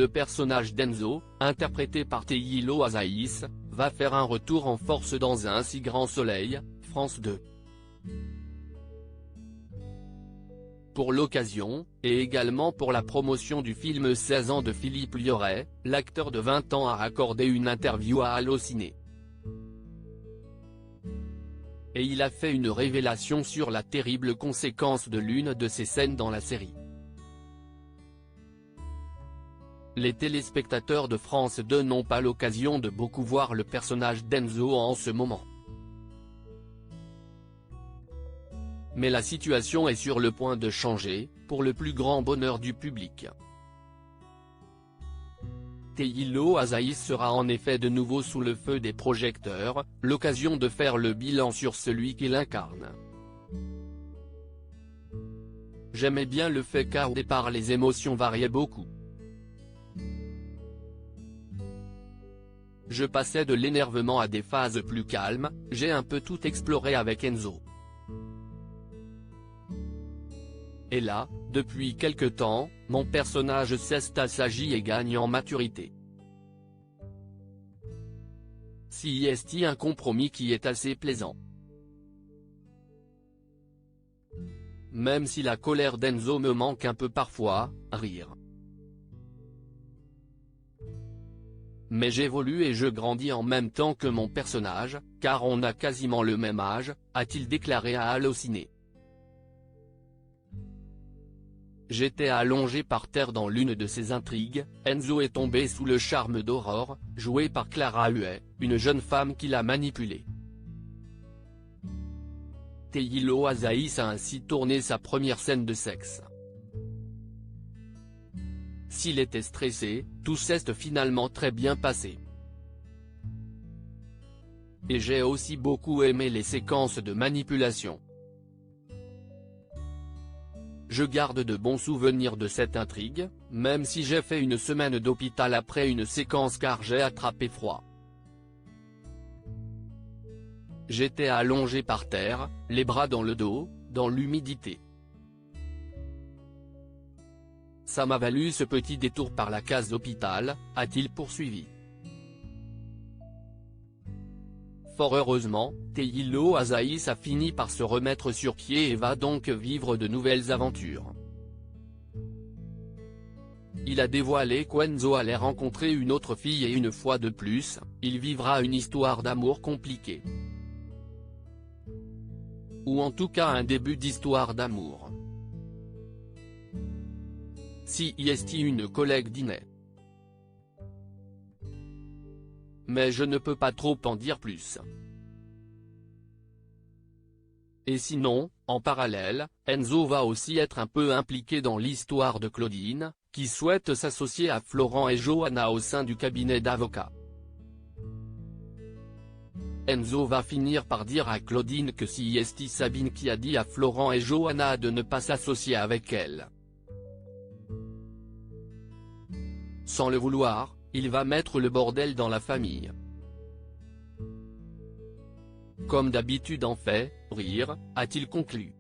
le personnage d'Enzo, interprété par Théilo Azaïs, va faire un retour en force dans Un si grand soleil, France 2. Pour l'occasion, et également pour la promotion du film 16 ans de Philippe Liorret, l'acteur de 20 ans a accordé une interview à Allociné. Et il a fait une révélation sur la terrible conséquence de l'une de ses scènes dans la série. Les téléspectateurs de France 2 n'ont pas l'occasion de beaucoup voir le personnage d'Enzo en ce moment. Mais la situation est sur le point de changer, pour le plus grand bonheur du public. Théilo Azaïs sera en effet de nouveau sous le feu des projecteurs, l'occasion de faire le bilan sur celui qu'il incarne. J'aimais bien le fait qu'au départ les émotions variaient beaucoup. Je passais de l'énervement à des phases plus calmes, j'ai un peu tout exploré avec Enzo. Et là, depuis quelque temps, mon personnage s'agit et gagne en maturité. Si est un compromis qui est assez plaisant. Même si la colère d'Enzo me manque un peu parfois, rire. Mais j'évolue et je grandis en même temps que mon personnage, car on a quasiment le même âge, a-t-il déclaré à Allociné. J'étais allongé par terre dans l'une de ces intrigues, Enzo est tombé sous le charme d'Aurore, jouée par Clara Huet, une jeune femme qui l'a manipulé. Théilo Azaïs a ainsi tourné sa première scène de sexe. S'il était stressé, tout s'est finalement très bien passé. Et j'ai aussi beaucoup aimé les séquences de manipulation. Je garde de bons souvenirs de cette intrigue, même si j'ai fait une semaine d'hôpital après une séquence car j'ai attrapé froid. J'étais allongé par terre, les bras dans le dos, dans l'humidité. Ça m'a valu ce petit détour par la case d'hôpital, a-t-il poursuivi. Fort heureusement, Théilo Azaïs a fini par se remettre sur pied et va donc vivre de nouvelles aventures. Il a dévoilé qu'Enzo allait rencontrer une autre fille et une fois de plus, il vivra une histoire d'amour compliquée. Ou en tout cas un début d'histoire d'amour. Si est une collègue dînait. Mais je ne peux pas trop en dire plus. Et sinon, en parallèle, Enzo va aussi être un peu impliqué dans l'histoire de Claudine, qui souhaite s'associer à Florent et Johanna au sein du cabinet d'avocats. Enzo va finir par dire à Claudine que si est Sabine qui a dit à Florent et Johanna de ne pas s'associer avec elle. Sans le vouloir, il va mettre le bordel dans la famille. Comme d'habitude en fait, rire, a-t-il conclu.